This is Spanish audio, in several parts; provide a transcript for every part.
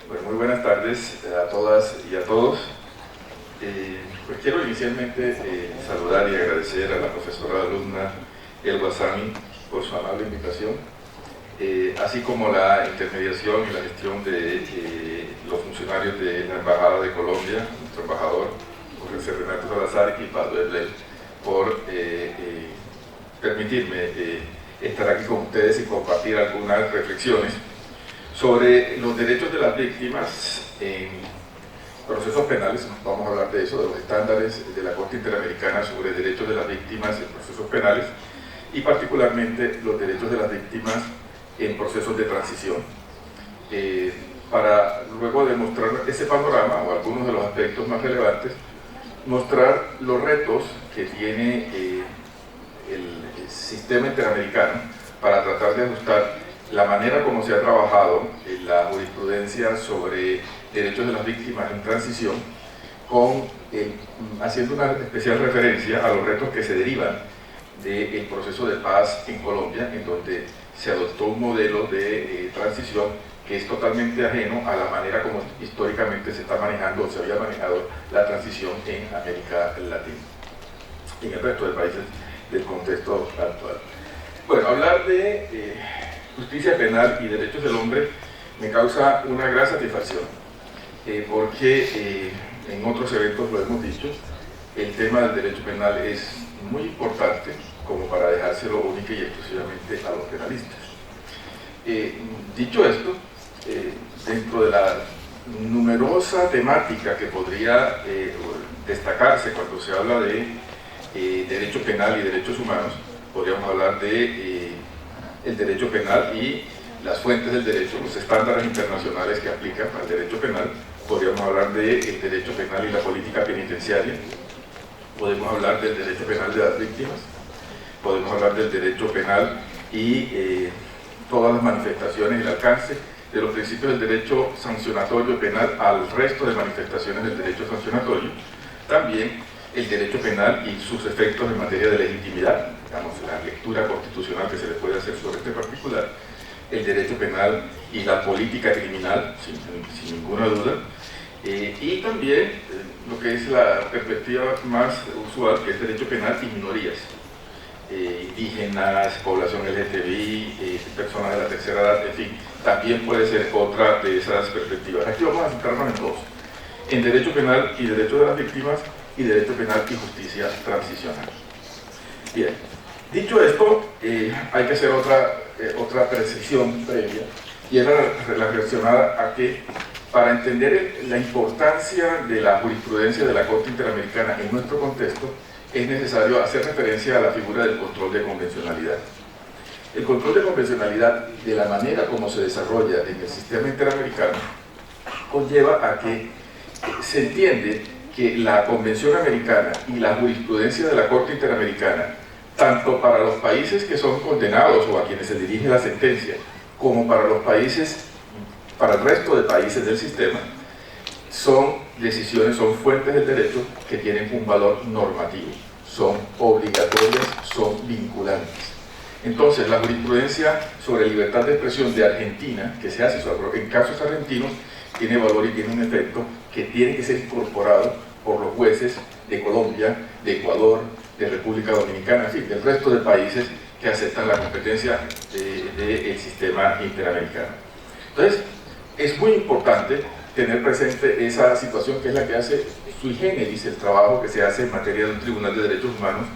Bueno, muy buenas tardes a todas y a todos. Pues quiero inicialmente saludar y agradecer a la profesora alumna Elba Sami por su amable invitación, así como la intermediación y la gestión de los funcionarios de la Embajada de Colombia, nuestro embajador Jorge Renato Salazar y Pablo Eblel, por permitirme estar aquí con ustedes y compartir algunas reflexiones sobre los derechos de las víctimas en procesos penales. Vamos a hablar de eso, de los estándares de la Corte Interamericana sobre derechos de las víctimas en procesos penales y particularmente los derechos de las víctimas en procesos de transición, para luego de mostrar ese panorama o algunos de los aspectos más relevantes, mostrar los retos que tiene el sistema interamericano para tratar de ajustar la manera como se ha trabajado en la jurisprudencia sobre derechos de las víctimas en transición, haciendo una especial referencia a los retos que se derivan del proceso de paz en Colombia, en donde se adoptó un modelo de transición que es totalmente ajeno a la manera como históricamente se está manejando o se había manejado la transición en América Latina y en el resto de países del contexto actual. Bueno, hablar de justicia penal y derechos del hombre me causa una gran satisfacción, porque en otros eventos lo hemos dicho, el tema del derecho penal es muy importante como para dejárselo única y exclusivamente a los penalistas. Dicho esto, dentro de la numerosa temática que podría destacarse cuando se habla de derecho penal y derechos humanos, podríamos hablar de el derecho penal y las fuentes del derecho, los estándares internacionales que aplican al derecho penal. Podríamos hablar del derecho penal y la política penitenciaria, podemos hablar del derecho penal de las víctimas, podemos hablar del derecho penal y todas las manifestaciones y el alcance de los principios del derecho sancionatorio penal al resto de manifestaciones del derecho sancionatorio, también el derecho penal y sus efectos en materia de legitimidad, digamos, la lectura constitucional que se le puede hacer sobre este particular, el derecho penal y la política criminal, sin ninguna duda, y también lo que es la perspectiva más usual, que es derecho penal y minorías, indígenas, población LGTBI, personas de la tercera edad, en fin, también puede ser otra de esas perspectivas. Aquí vamos a centrarnos en dos, en derecho penal y derecho de las víctimas, y derecho penal y justicia transicional. Bien, dicho esto, hay que hacer otra precisión previa, y era la relacionada a que para entender la importancia de la jurisprudencia de la Corte Interamericana en nuestro contexto, es necesario hacer referencia a la figura del control de convencionalidad. El control de convencionalidad, de la manera como se desarrolla en el sistema interamericano, conlleva a que se entiende que la Convención Americana y la jurisprudencia de la Corte Interamericana, tanto para los países que son condenados o a quienes se dirige la sentencia, como para los países, para el resto de países del sistema, son decisiones, son fuentes del derecho que tienen un valor normativo, son obligatorias, son vinculantes. Entonces, la jurisprudencia sobre libertad de expresión de Argentina, que se hace en casos argentinos, tiene valor y tiene un efecto que tiene que ser incorporado por los jueces de Colombia, de Ecuador, de República Dominicana, en fin, del resto de países que aceptan la competencia del sistema interamericano. Entonces, es muy importante tener presente esa situación, que es la que hace sui generis el trabajo que se hace en materia de un tribunal de derechos humanos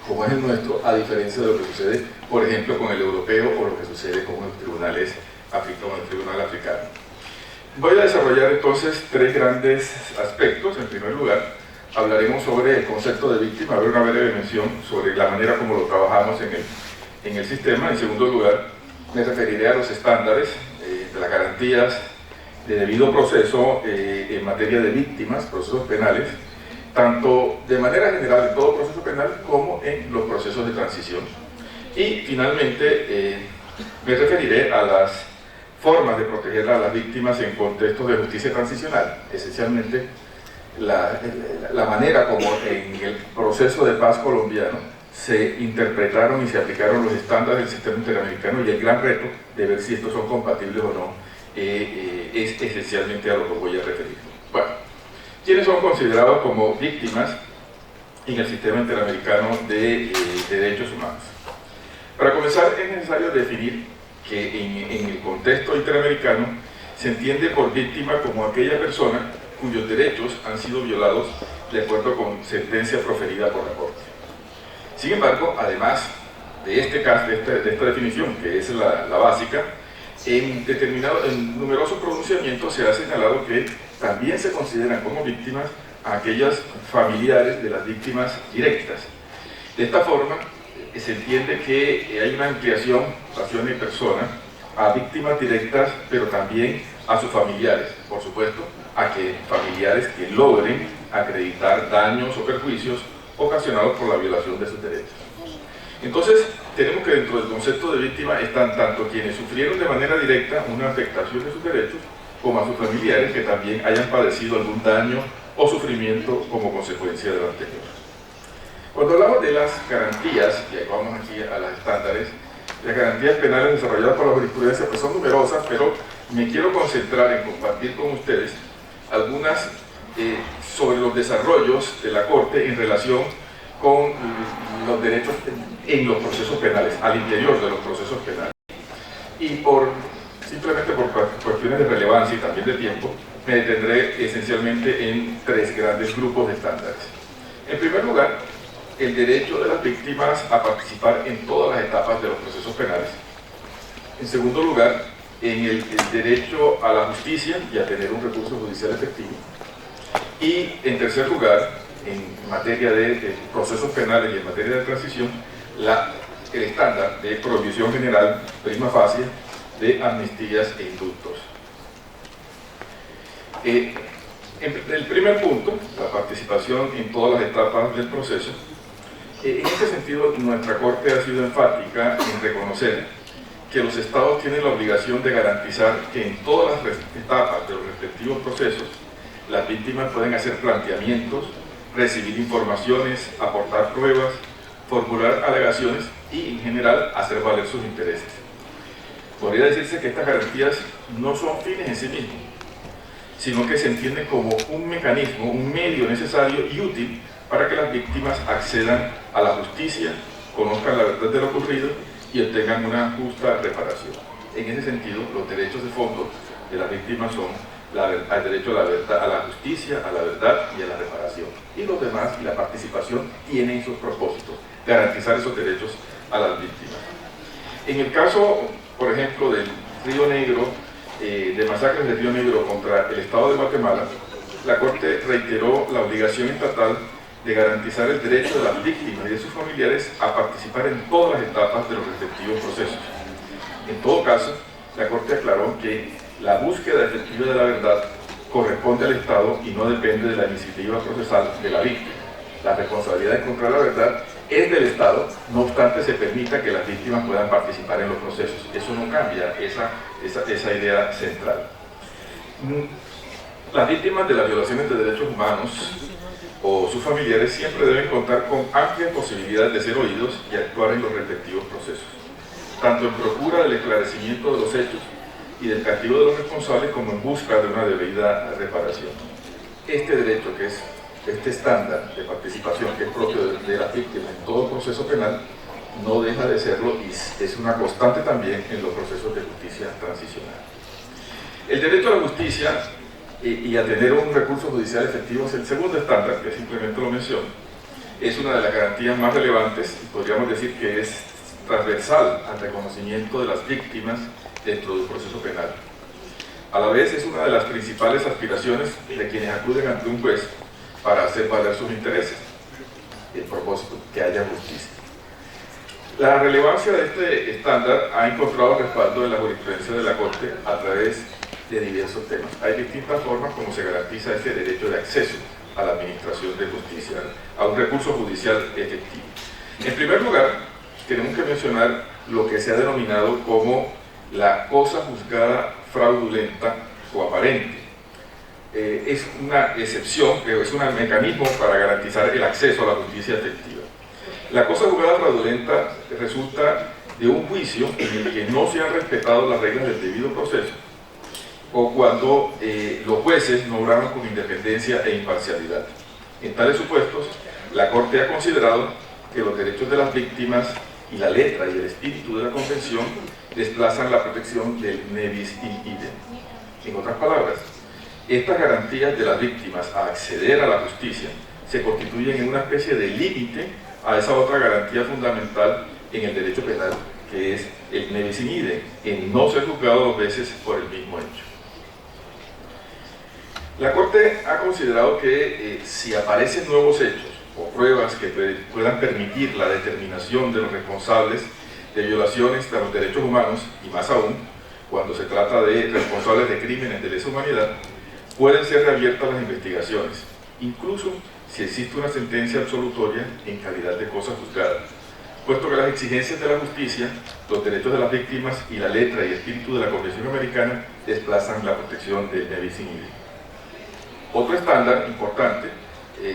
como es el nuestro, a diferencia de lo que sucede, por ejemplo, con el europeo o lo que sucede con los tribunales africanos, el tribunal africano. Voy a desarrollar entonces tres grandes aspectos. En primer lugar, hablaremos sobre el concepto de víctima, habrá una breve mención sobre la manera como lo trabajamos en el sistema. En segundo lugar, me referiré a los estándares de las garantías de debido proceso en materia de víctimas, procesos penales, tanto de manera general en todo proceso penal como en los procesos de transición. Y finalmente me referiré a las formas de proteger a las víctimas en contextos de justicia transicional, esencialmente la manera como en el proceso de paz colombiano se interpretaron y se aplicaron los estándares del sistema interamericano y el gran reto de ver si estos son compatibles o no es esencialmente a lo que voy a referir. Bueno, ¿quiénes son considerados como víctimas en el sistema interamericano de derechos humanos? Para comenzar, es necesario definir que en el contexto interamericano se entiende por víctima como aquella persona cuyos derechos han sido violados de acuerdo con sentencia proferida por la Corte. Sin embargo, además de este caso, de esta definición, que es la básica, en numerosos pronunciamientos se ha señalado que también se consideran como víctimas a aquellas familiares de las víctimas directas. De esta forma, se entiende que hay una ampliación, pasión y persona, a víctimas directas, pero también a sus familiares, por supuesto, a que familiares que logren acreditar daños o perjuicios ocasionados por la violación de sus derechos. Entonces, tenemos que dentro del concepto de víctima están tanto quienes sufrieron de manera directa una afectación de sus derechos, como a sus familiares que también hayan padecido algún daño o sufrimiento como consecuencia de lo anterior. Cuando hablamos de las garantías, y vamos aquí a los estándares, las garantías penales desarrolladas por la jurisprudencia pues son numerosas, pero me quiero concentrar en compartir con ustedes algunas sobre los desarrollos de la Corte en relación con los derechos en los procesos penales, al interior de los procesos penales. Y simplemente por cuestiones de relevancia y también de tiempo, me detendré esencialmente en tres grandes grupos de estándares. En primer lugar, el derecho de las víctimas a participar en todas las etapas de los procesos penales. En segundo lugar, en el derecho a la justicia y a tener un recurso judicial efectivo. Y en tercer lugar, en materia de procesos penales y en materia de transición, el estándar de prohibición general prima facie de amnistías e indultos. En el primer punto, la participación en todas las etapas del proceso, en ese sentido nuestra Corte ha sido enfática en reconocer que los Estados tienen la obligación de garantizar que en todas las etapas de los respectivos procesos las víctimas pueden hacer planteamientos, recibir informaciones, aportar pruebas, formular alegaciones y, en general, hacer valer sus intereses. Podría decirse que estas garantías no son fines en sí mismos, sino que se entienden como un mecanismo, un medio necesario y útil para que las víctimas accedan a la justicia, conozcan la verdad de lo ocurrido y obtengan una justa reparación. En ese sentido, los derechos de fondo de las víctimas son el derecho a la verdad, a la justicia, a la verdad y a la reparación. Y los demás, y la participación, tienen sus propósitos, garantizar esos derechos a las víctimas. En el caso, por ejemplo, del Río Negro, de masacres del Río Negro contra el Estado de Guatemala, la Corte reiteró la obligación estatal de garantizar el derecho de las víctimas y de sus familiares a participar en todas las etapas de los respectivos procesos. En todo caso, la Corte aclaró que la búsqueda efectiva de la verdad corresponde al Estado y no depende de la iniciativa procesal de la víctima. La responsabilidad de encontrar la verdad es del Estado, no obstante se permita que las víctimas puedan participar en los procesos. Eso no cambia esa idea central. Las víctimas de las violaciones de derechos humanos o sus familiares siempre deben contar con amplias posibilidades de ser oídos y actuar en los respectivos procesos, tanto en procura del esclarecimiento de los hechos y del castigo de los responsables como en busca de una debida reparación. Este derecho, que es este estándar de participación que es propio de las víctimas en todo proceso penal, no deja de serlo y es una constante también en los procesos de justicia transicional. El derecho a la justicia y a tener un recurso judicial efectivo es el segundo estándar, que simplemente lo menciono. Es una de las garantías más relevantes y podríamos decir que es transversal al reconocimiento de las víctimas dentro del proceso penal. A la vez es una de las principales aspiraciones de quienes acuden ante un juez para hacer valer sus intereses. El propósito, que haya justicia. La relevancia de este estándar ha encontrado respaldo en la jurisprudencia de la Corte a través de diversos temas. Hay distintas formas como se garantiza ese derecho de acceso a la administración de justicia, a un recurso judicial efectivo. En primer lugar, tenemos que mencionar lo que se ha denominado como la cosa juzgada fraudulenta o aparente. Es una excepción, es un mecanismo para garantizar el acceso a la justicia efectiva. La cosa juzgada fraudulenta resulta de un juicio en el que no se han respetado las reglas del debido proceso o cuando los jueces no obraron con independencia e imparcialidad. En tales supuestos, la Corte ha considerado que los derechos de las víctimas y la letra y el espíritu de la Convención desplazan la protección del ne bis in idem. En otras palabras, estas garantías de las víctimas a acceder a la justicia se constituyen en una especie de límite a esa otra garantía fundamental en el derecho penal, que es el ne bis in idem, en no ser juzgado dos veces por el mismo hecho. La Corte ha considerado que si aparecen nuevos hechos o pruebas que puedan permitir la determinación de los responsables de violaciones de los derechos humanos, y más aún cuando se trata de responsables de crímenes de lesa humanidad, pueden ser reabiertas las investigaciones, incluso si existe una sentencia absolutoria en calidad de cosa juzgada, puesto que las exigencias de la justicia, los derechos de las víctimas y la letra y espíritu de la Convención Americana desplazan la protección del ne bis in idem. Otro estándar importante,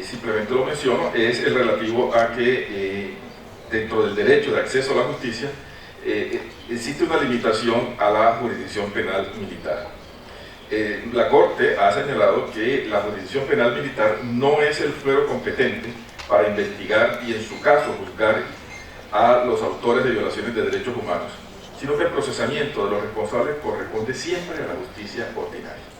simplemente lo menciono, es el relativo a que dentro del derecho de acceso a la justicia existe una limitación a la jurisdicción penal militar. La Corte ha señalado que la jurisdicción penal militar no es el fuero competente para investigar y en su caso juzgar a los autores de violaciones de derechos humanos, sino que el procesamiento de los responsables corresponde siempre a la justicia ordinaria.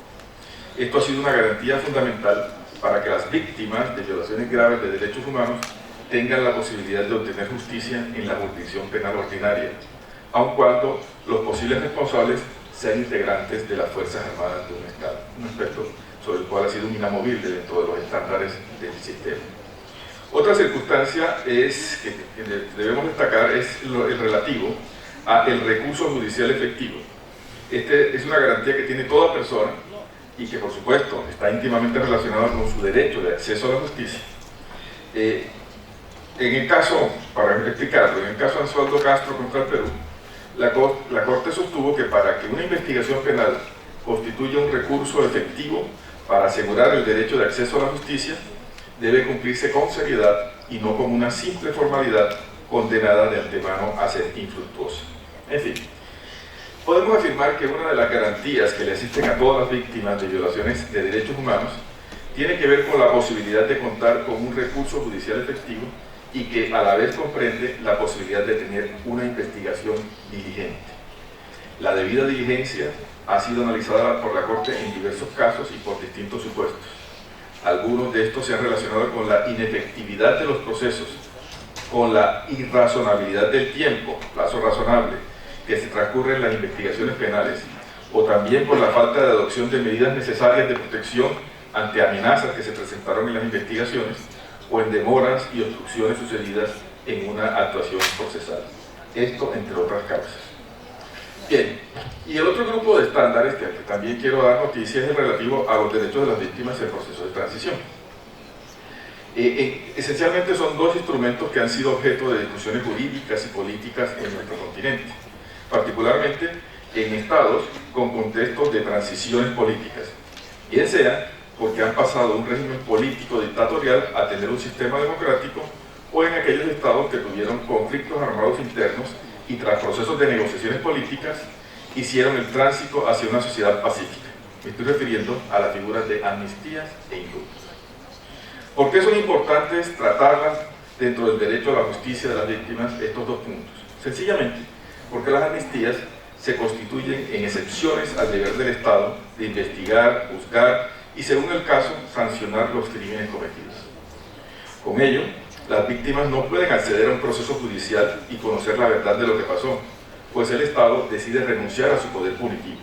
Esto ha sido una garantía fundamental para que las víctimas de violaciones graves de derechos humanos tengan la posibilidad de obtener justicia en la jurisdicción penal ordinaria, aun cuando los posibles responsables sean integrantes de las Fuerzas Armadas de un Estado, un aspecto sobre el cual ha sido inamovible dentro de los estándares del sistema. Otra circunstancia que debemos destacar es el relativo a el recurso judicial efectivo. Este es una garantía que tiene toda persona y que por supuesto está íntimamente relacionado con su derecho de acceso a la justicia. En el caso, para explicarlo, en el caso de Anzualdo Castro contra el Perú, la Corte sostuvo que para que una investigación penal constituya un recurso efectivo para asegurar el derecho de acceso a la justicia, debe cumplirse con seriedad y no como una simple formalidad condenada de antemano a ser infructuosa. En fin, podemos afirmar que una de las garantías que le asisten a todas las víctimas de violaciones de derechos humanos tiene que ver con la posibilidad de contar con un recurso judicial efectivo y que a la vez comprende la posibilidad de tener una investigación diligente. La debida diligencia ha sido analizada por la Corte en diversos casos y por distintos supuestos. Algunos de estos se han relacionado con la inefectividad de los procesos, con la irrazonabilidad del tiempo, plazo razonable, que se transcurre en las investigaciones penales, o también por la falta de adopción de medidas necesarias de protección ante amenazas que se presentaron en las investigaciones, o en demoras y obstrucciones sucedidas en una actuación procesal. Esto entre otras causas. Bien, y el otro grupo de estándares que también quiero dar noticia es el relativo a los derechos de las víctimas en el proceso de transición. Esencialmente son dos instrumentos que han sido objeto de discusiones jurídicas y políticas en nuestro continente, particularmente en estados con contextos de transiciones políticas, bien sea porque han pasado de un régimen político dictatorial a tener un sistema democrático, o en aquellos estados que tuvieron conflictos armados internos y tras procesos de negociaciones políticas hicieron el tránsito hacia una sociedad pacífica. Me estoy refiriendo a las figuras de amnistías e indultos. ¿Por qué son importantes tratarlas dentro del derecho a la justicia de las víctimas estos dos puntos? Sencillamente porque las amnistías se constituyen en excepciones al deber del Estado de investigar, juzgar y, según el caso, sancionar los crímenes cometidos. Con ello, las víctimas no pueden acceder a un proceso judicial y conocer la verdad de lo que pasó, pues el Estado decide renunciar a su poder punitivo.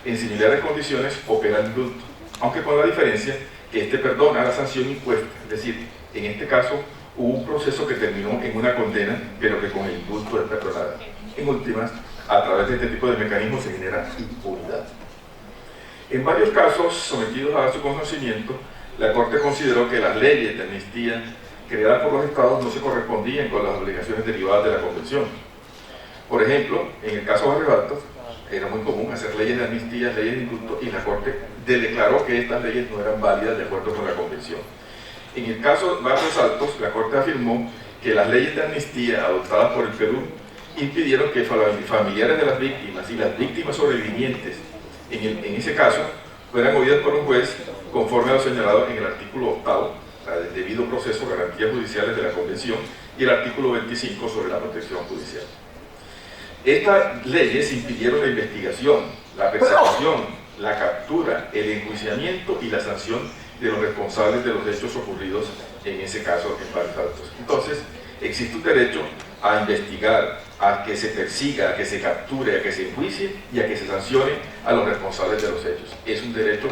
En similares condiciones opera el indulto, aunque con la diferencia que este perdona la sanción impuesta, es decir, en este caso hubo un proceso que terminó en una condena, pero que con el indulto es perdonada. En últimas, a través de este tipo de mecanismos se genera impunidad. En varios casos sometidos a su conocimiento, la Corte consideró que las leyes de amnistía creadas por los estados no se correspondían con las obligaciones derivadas de la Convención. Por ejemplo, en el caso de Barrios Altos, era muy común hacer leyes de amnistía, leyes de indulto, y la Corte declaró que estas leyes no eran válidas de acuerdo con la Convención. En el caso de Barrios Altos, la Corte afirmó que las leyes de amnistía adoptadas por el Perú impidieron que familiares de las víctimas y las víctimas sobrevivientes en ese caso, fueran oídas por un juez conforme a lo señalado en el artículo 8, del debido proceso, garantías judiciales de la Convención, y el artículo 25 sobre la protección judicial. Estas leyes impidieron la investigación, la persecución, la captura, el enjuiciamiento y la sanción de los responsables de los hechos ocurridos en ese caso en varios actos. Entonces, existe un derecho a investigar, a que se persiga, a que se capture, a que se enjuicie y a que se sancione a los responsables de los hechos. Es un derecho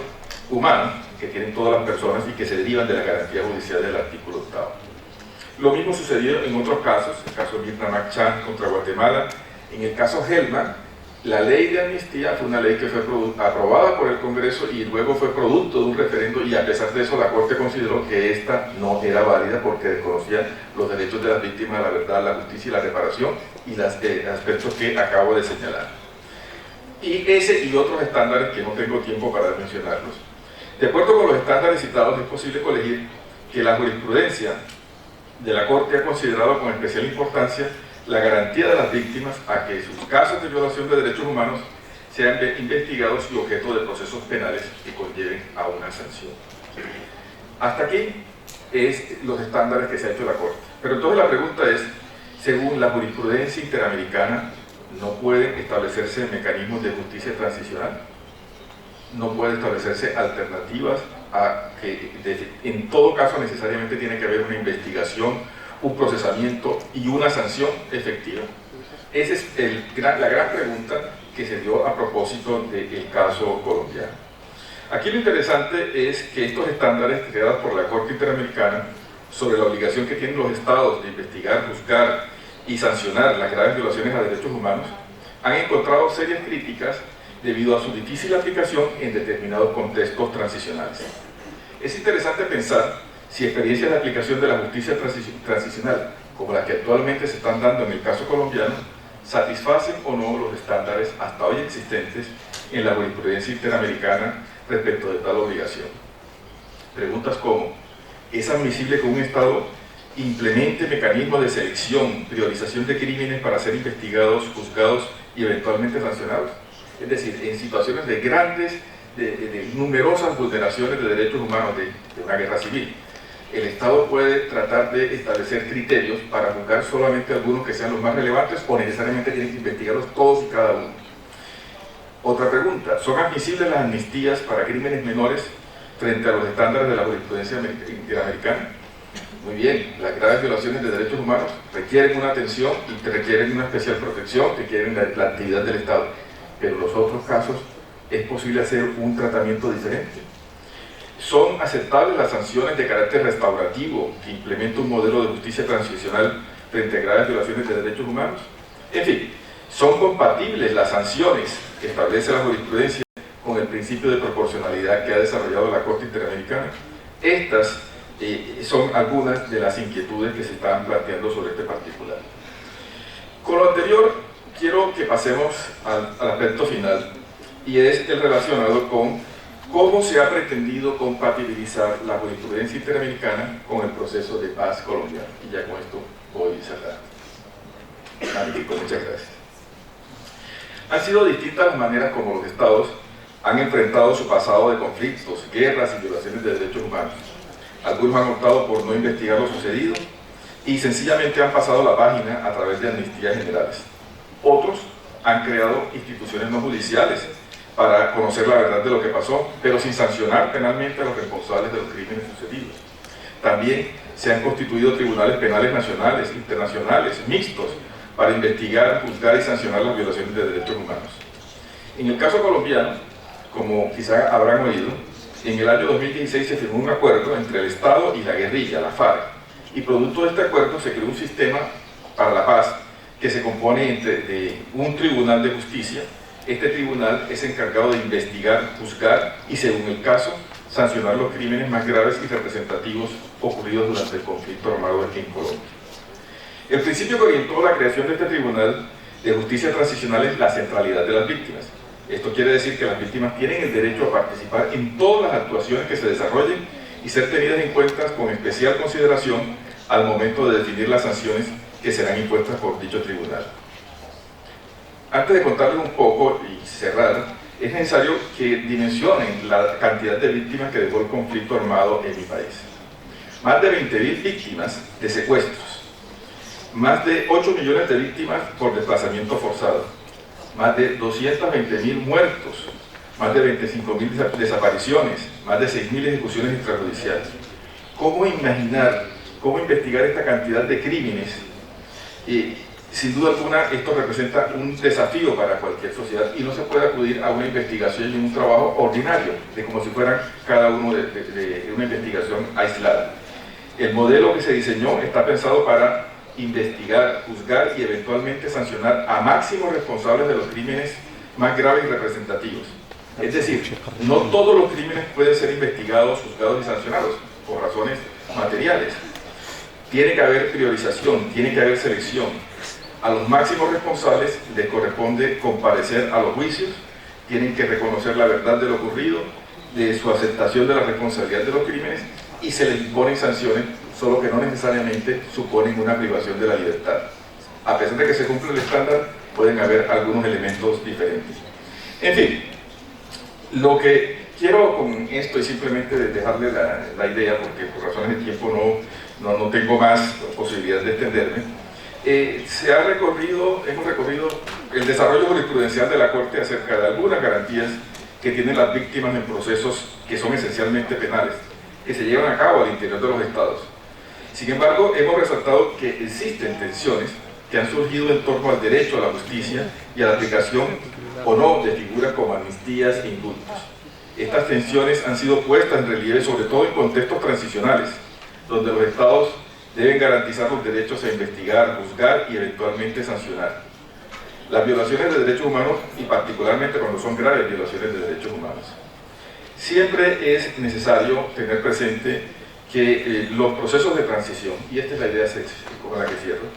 humano que tienen todas las personas y que se derivan de la garantía judicial del artículo 8. Lo mismo sucedió en otros casos, el caso de Mirna Machan contra Guatemala. En el caso Helman, la ley de amnistía fue una ley que fue aprobada por el Congreso y luego fue producto de un referendo, y a pesar de eso la Corte consideró que esta no era válida porque desconocía los derechos de las víctimas, la verdad, la justicia y la reparación y los aspectos que acabo de señalar. Y ese y otros estándares que no tengo tiempo para mencionarlos. De acuerdo con los estándares citados, es posible colegir que la jurisprudencia de la Corte ha considerado con especial importancia la garantía de las víctimas a que sus casos de violación de derechos humanos sean investigados y objeto de procesos penales que conlleven a una sanción. Hasta aquí es los estándares que se ha hecho la Corte. Pero entonces la pregunta es, según la jurisprudencia interamericana, ¿no pueden establecerse mecanismos de justicia transicional? ¿No pueden establecerse alternativas a que en todo caso necesariamente tiene que haber una investigación, un procesamiento y una sanción efectiva? Esa es la gran pregunta que se dio a propósito del caso colombiano. Aquí lo interesante es que estos estándares creados por la Corte Interamericana sobre la obligación que tienen los estados de investigar, juzgar y sancionar las graves violaciones a derechos humanos han encontrado serias críticas debido a su difícil aplicación en determinados contextos transicionales. Es interesante pensar si experiencias de aplicación de la justicia transicional, como las que actualmente se están dando en el caso colombiano, satisfacen o no los estándares hasta hoy existentes en la jurisprudencia interamericana respecto de tal obligación. Preguntas como: ¿es admisible que un Estado implemente mecanismos de selección, priorización de crímenes para ser investigados, juzgados y eventualmente sancionados? Es decir, en situaciones de grandes, de numerosas vulneraciones de derechos humanos, de una guerra civil, el Estado puede tratar de establecer criterios para juzgar solamente algunos que sean los más relevantes, o necesariamente tienen que investigarlos todos y cada uno. Otra pregunta: ¿son admisibles las amnistías para crímenes menores frente a los estándares de la jurisprudencia interamericana? Muy bien, las graves violaciones de derechos humanos requieren una atención y requieren una especial protección, requieren la actividad del Estado, pero en los otros casos es posible hacer un tratamiento diferente. ¿Son aceptables las sanciones de carácter restaurativo que implementa un modelo de justicia transicional frente a graves violaciones de derechos humanos? En fin, ¿son compatibles las sanciones que establece la jurisprudencia con el principio de proporcionalidad que ha desarrollado la Corte Interamericana? Estas son algunas de las inquietudes que se están planteando sobre este particular. Con lo anterior, quiero que pasemos al aspecto final, y es el relacionado con cómo se ha pretendido compatibilizar la jurisprudencia interamericana con el proceso de paz colombiano. Y ya con esto voy cerrando. Muchas gracias. Han sido distintas las maneras como los estados han enfrentado su pasado de conflictos, guerras y violaciones de derechos humanos. Algunos han optado por no investigar lo sucedido y sencillamente han pasado la página a través de amnistías generales. Otros han creado instituciones no judiciales para conocer la verdad de lo que pasó, pero sin sancionar penalmente a los responsables de los crímenes sucedidos. También se han constituido tribunales penales nacionales, internacionales, mixtos, para investigar, juzgar y sancionar las violaciones de derechos humanos. En el caso colombiano, como quizá habrán oído, en el año 2016 se firmó un acuerdo entre el Estado y la guerrilla, la FARC, y producto de este acuerdo se creó un sistema para la paz que se compone de un tribunal de justicia. Este tribunal es encargado de investigar, juzgar y, según el caso, sancionar los crímenes más graves y representativos ocurridos durante el conflicto armado en Colombia. El principio que orientó la creación de este tribunal de justicia transicional es la centralidad de las víctimas. Esto quiere decir que las víctimas tienen el derecho a participar en todas las actuaciones que se desarrollen y ser tenidas en cuenta con especial consideración al momento de definir las sanciones que serán impuestas por dicho tribunal. Antes de contarles un poco y cerrar, es necesario que dimensionen la cantidad de víctimas que dejó el conflicto armado en mi país. Más de 20.000 víctimas de secuestros, más de 8 millones de víctimas por desplazamiento forzado, más de 220.000 muertos, más de 25.000 desapariciones, más de 6.000 ejecuciones extrajudiciales. ¿Cómo imaginar, cómo investigar esta cantidad de crímenes? Sin duda alguna, esto representa un desafío para cualquier sociedad y no se puede acudir a una investigación y un trabajo ordinario, de como si fueran cada uno de una investigación aislada. El modelo que se diseñó está pensado para investigar, juzgar y eventualmente sancionar a máximos responsables de los crímenes más graves y representativos. Es decir, no todos los crímenes pueden ser investigados, juzgados y sancionados por razones materiales. Tiene que haber priorización, tiene que haber selección. A los máximos responsables les corresponde comparecer a los juicios, tienen que reconocer la verdad de lo ocurrido, de su aceptación de la responsabilidad de los crímenes y se les imponen sanciones, solo que no necesariamente suponen una privación de la libertad. A pesar de que se cumple el estándar, pueden haber algunos elementos diferentes. En fin, lo que quiero con esto es simplemente dejarle la idea, porque por razones de tiempo no tengo más posibilidad de extenderme. Hemos recorrido el desarrollo jurisprudencial de la Corte acerca de algunas garantías que tienen las víctimas en procesos que son esencialmente penales, que se llevan a cabo al interior de los estados. Sin embargo, hemos resaltado que existen tensiones que han surgido en torno al derecho a la justicia y a la aplicación o no de figuras como amnistías e indultos. Estas tensiones han sido puestas en relieve sobre todo en contextos transicionales, donde los estados deben garantizar los derechos a investigar, juzgar y eventualmente sancionar las violaciones de derechos humanos, y particularmente cuando son graves violaciones de derechos humanos. Siempre es necesario tener presente que los procesos de transición, y esta es la idea con la que cierro,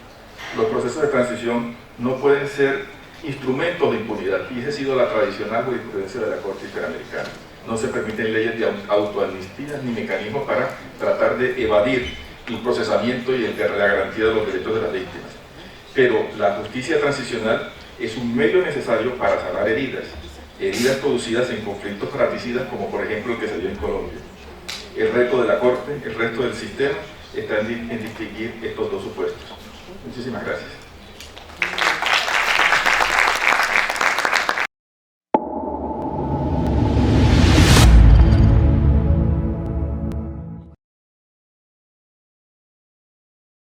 los procesos de transición no pueden ser instrumentos de impunidad, y esa ha sido la tradicional jurisprudencia de la Corte Interamericana. No se permiten leyes de autoamnistía ni mecanismos para tratar de evadir el procesamiento y la garantía de los derechos de las víctimas. Pero la justicia transicional es un medio necesario para sanar heridas producidas en conflictos fratricidas, como por ejemplo el que se dio en Colombia. El reto de la Corte, el resto del sistema, está en distinguir estos dos supuestos. Muchísimas gracias.